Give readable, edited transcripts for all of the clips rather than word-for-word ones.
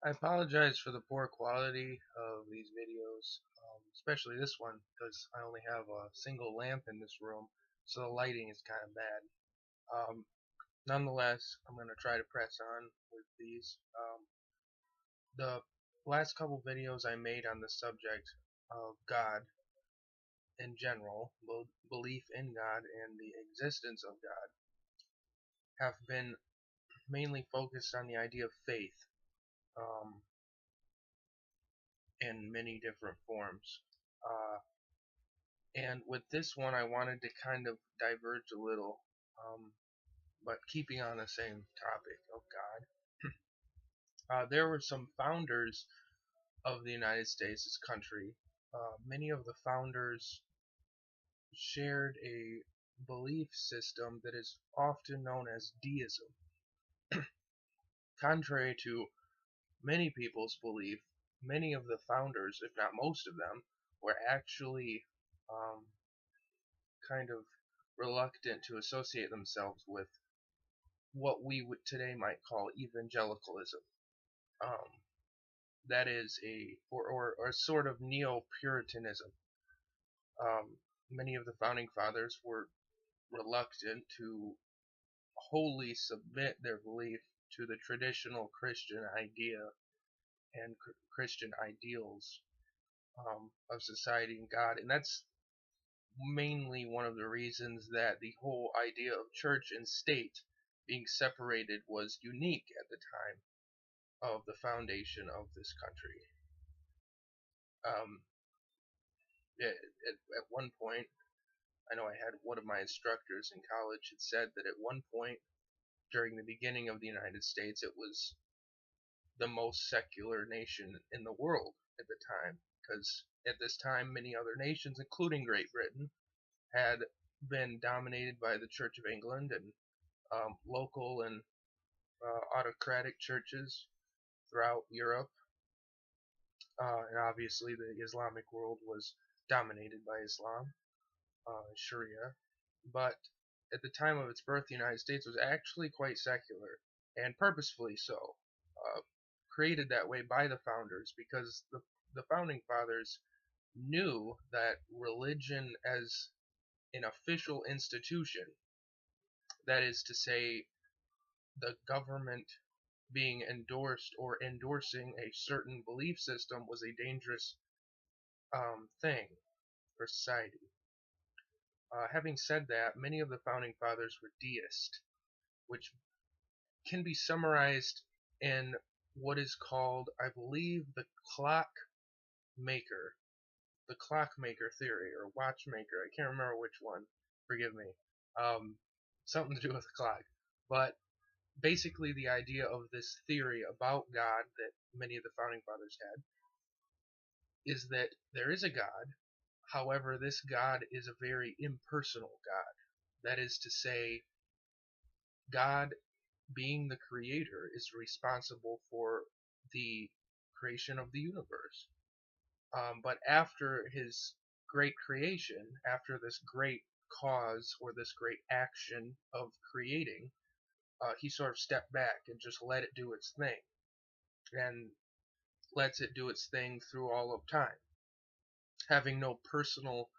I apologize for the poor quality of these videos, especially this one, because I only have a single lamp in this room, so the lighting is kind of bad. Um, Nonetheless, I'm going to try to press on with these. The last couple videos I made on the subject of God in general, belief in God and the existence of God, have been mainly focused on the idea of faith um, in many different forms. Uh, And with this one, I wanted to kind of diverge a little, but keeping on the same topic of God. There were some founders of the United States, this country. Many of the founders shared a belief system that is often known as deism. Contrary to many people's belief, many of the founders, if not most of them, were actually um, kind of reluctant to associate themselves with what we would today might call evangelicalism. Um, that is or sort of neo-Puritanism. Many of the founding fathers were reluctant to wholly submit their belief to the traditional Christian idea and Christian ideals of society and God, and that's mainly one of the reasons that the whole idea of church and state being separated was unique at the time of the foundation of this country. Um, at one point, I know I had one of my instructors in college had said that at one point during the beginning of the United States, it was the most secular nation in the world at the time, because at this time, many other nations, including Great Britain, had been dominated by the Church of England and local and autocratic churches throughout Europe, and obviously the Islamic world was dominated by Islam, Sharia. But at the time of its birth, the United States was actually quite secular, and purposefully so, uh, created that way by the founders, because the founding fathers knew that religion as an official institution, that is to say, the government being endorsed or endorsing a certain belief system, was a dangerous thing for society. Having said that, many of the founding fathers were deist, which can be summarized in what is called, I believe, maker, the clockmaker theory, or watchmaker. I can't remember which one. Forgive me. Um, Something to do with the clock. But basically, the idea of this theory about God that many of the founding fathers had is that there is a God. However, this God is a very impersonal God. That is to say, God, being the creator, is responsible for the creation of the universe. But after his great creation, after this great cause or this great action of creating, he sort of stepped back and just let it do its thing, and lets it do its thing through all of time, having no personal,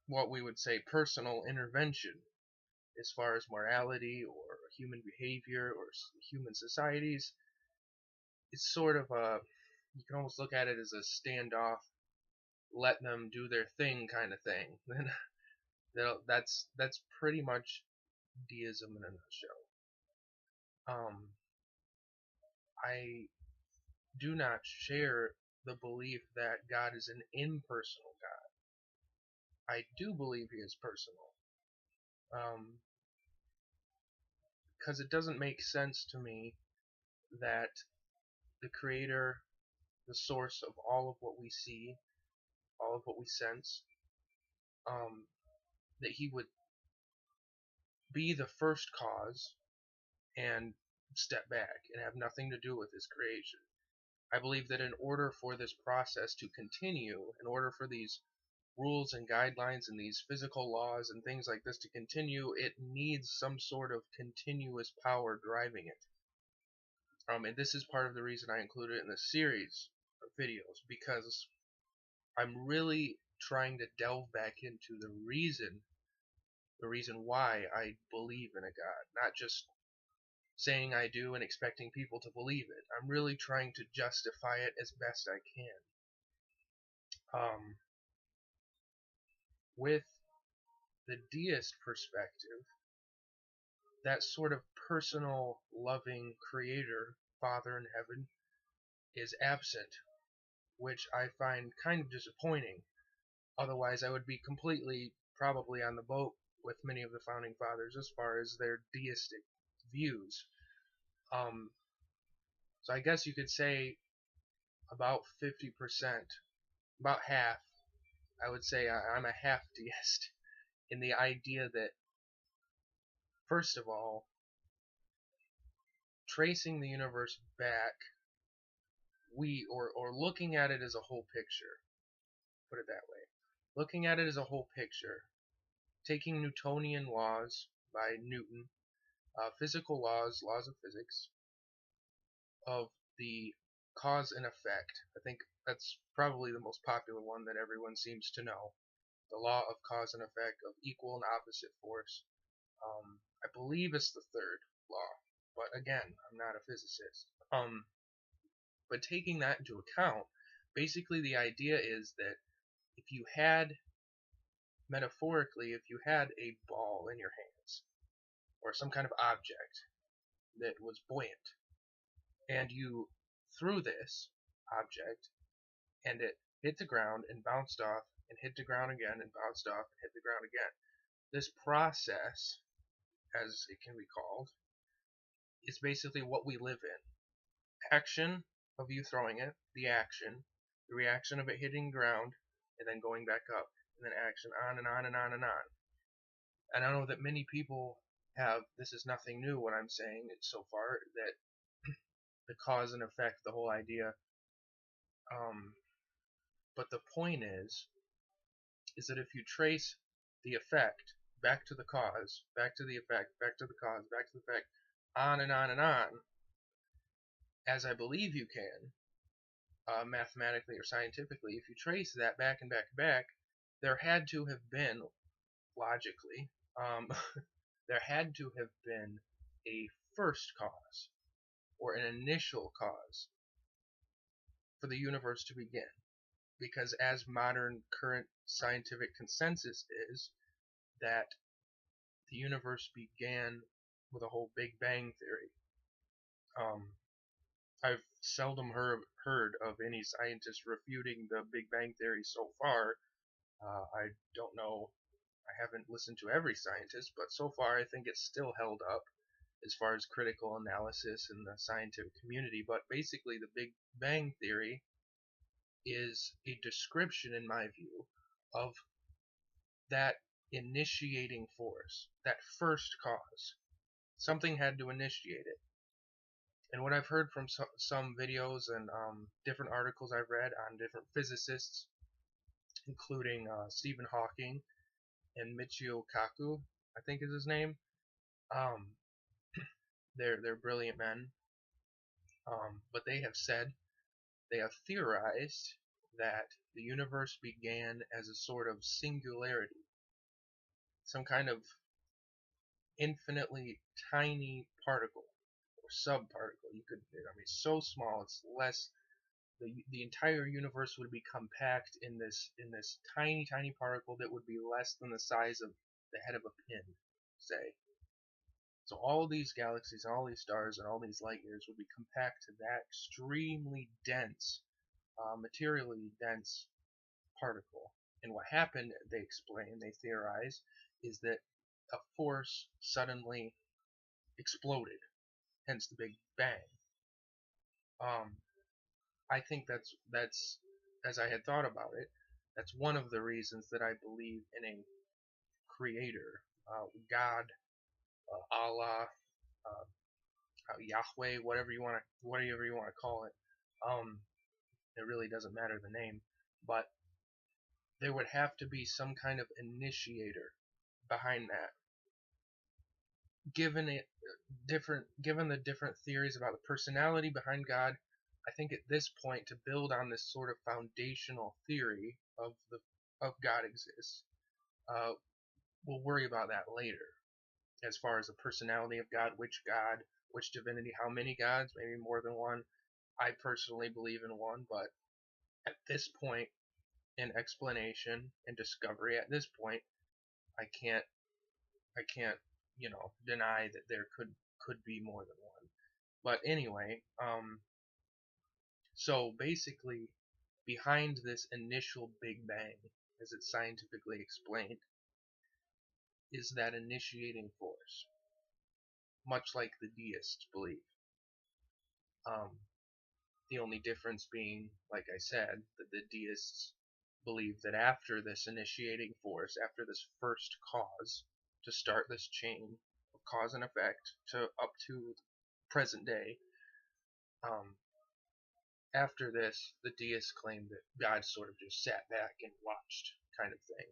what we would say, personal intervention as far as morality or human behavior or human societies. It's sort of you can almost look at it as a standoff, let them do their thing kind of thing. That's pretty much deism in a nutshell. I do not share the belief that God is an impersonal God. I do believe he is personal, um, because it doesn't make sense to me that the creator, the source of all of what we see, all of what we sense, um, that he would be the first cause and step back and have nothing to do with his creation. I believe that in order for this process to continue, in order for these rules and guidelines and these physical laws and things like this to continue, it needs some sort of continuous power driving it. And this is part of the reason I included it in this series of videos, because I'm really trying to delve back into the reason why I believe in a God, not just saying I do and expecting people to believe it. I'm really trying to justify it as best I can. With the deist perspective, that sort of personal, loving creator, Father in heaven, is absent, which I find kind of disappointing. Otherwise, I would be completely probably on the boat with many of the founding fathers as far as their deistic views. Um, so I guess you could say about 50%, about half, I would say I'm a half deist in the idea that, first of all, tracing the universe back, or looking at it as a whole picture, put it that way, looking at it as a whole picture, taking Newtonian laws by Newton, physical laws, laws of physics, of the cause and effect. I think that's probably the most popular one that everyone seems to know. The law of cause and effect of equal and opposite force. I believe it's the third law, but again, I'm not a physicist. But taking that into account, basically the idea is that if you had, metaphorically, if you had a ball in your hands, or some kind of object that was buoyant, and you threw this object, and it hit the ground and bounced off, and hit the ground again, and bounced off, and hit the ground again. This process, as it can be called, is basically what we live in. Action of you throwing it, the reaction of it hitting the ground, and then going back up, and then action, on and on and on and on. And I know that many people have, this is nothing new what I'm saying so far, that the cause and effect, the whole idea. But the point is that if you trace the effect back to the cause, back to the effect, back to the cause, back to the effect, on and on and on, as I believe you can, mathematically or scientifically, if you trace that back and back and back, there had to have been, logically, there had to have been a first cause, or an initial cause, for the universe to begin. Because as modern current scientific consensus is, that the universe began with a whole Big Bang theory. I've seldom heard of any scientist refuting the Big Bang theory so far. I don't know, I haven't listened to every scientist, but so far I think it's still held up as far as critical analysis in the scientific community. But basically, the Big Bang theory is a description, in my view, of that initiating force, that first cause. Something had to initiate it. And what I've heard from some videos and different articles I've read on different physicists, including Stephen Hawking and Michio Kaku, I think is his name. They're brilliant men. But they have said, they have theorized that the universe began as a sort of singularity, some kind of infinitely tiny particle or subparticle. You could, I mean, so small, it's less. The entire universe would be compact in this tiny particle that would be less than the size of the head of a pin, say. So all these galaxies, all these stars, and all these light years would be compact to that extremely dense, materially dense particle. And what happened, they explain, they theorize, is that a force suddenly exploded, hence the Big Bang. I think that's as I had thought about it, that's one of the reasons that I believe in a creator, God, Allah, Yahweh, whatever you want to call it. It really doesn't matter the name, but there would have to be some kind of initiator behind that. given the different theories about the personality behind God, I think at this point to build on this sort of foundational theory of God exists, we'll worry about that later. As far as the personality of God, which divinity, how many gods, maybe more than one. I personally believe in one, but at this point in explanation and discovery, at this point, I can't deny that there could be more than one. But anyway, so basically, behind this initial Big Bang, as it's scientifically explained, is that initiating force, much like the deists believe. The only difference being, like I said, that the deists believe that after this initiating force, after this first cause, to start this chain of cause and effect to up to present day, after this, the deists claim that God sort of just sat back and watched, kind of thing.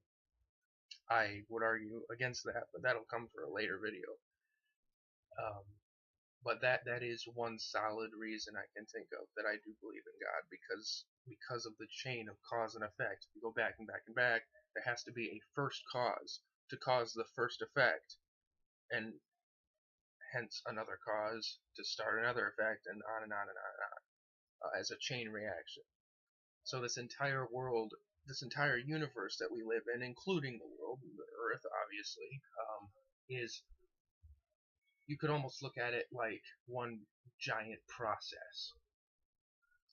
I would argue against that, but that'll come for a later video. But that is one solid reason I can think of that I do believe in God, because of the chain of cause and effect. If you go back and back and back, there has to be a first cause to cause the first effect, and hence another cause to start another effect, and on and on and on and on, as a chain reaction. So this entire world, this entire universe that we live in, including the world, the Earth, obviously, is, you could almost look at it like one giant process.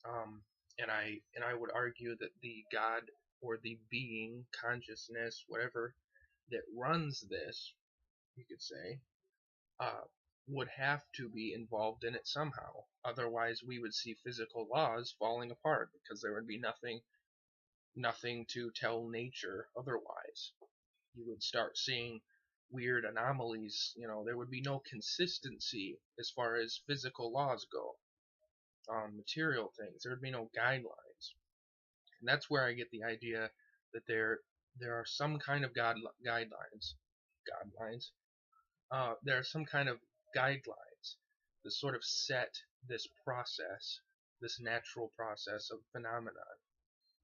And I would argue that the God or the being, consciousness, whatever, that runs this, you could say, would have to be involved in it somehow. Otherwise, we would see physical laws falling apart, because there would be nothing to tell nature otherwise. You would start seeing weird anomalies. There would be no consistency as far as physical laws go on material things. There would be no guidelines. And that's where I get the idea that there are some kind of guidelines. There are some kind of guidelines that sort of set this process, this natural process of phenomenon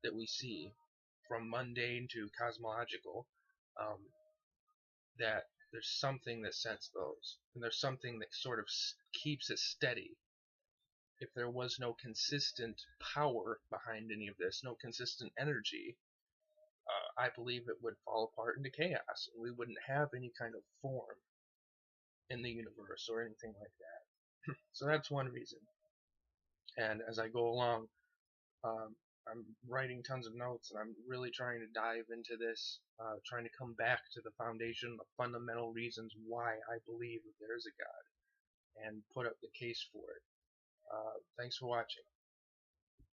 that we see, from mundane to cosmological, that there's something that sets those, and there's something that sort of keeps it steady. If there was no consistent power behind any of this, no consistent energy, I believe it would fall apart into chaos, and we wouldn't have any kind of form in the universe or anything like that. So that's one reason. And as I go along, I'm writing tons of notes, and I'm really trying to dive into this, trying to come back to the foundation, the fundamental reasons why I believe that there is a God, and put up the case for it. Thanks for watching.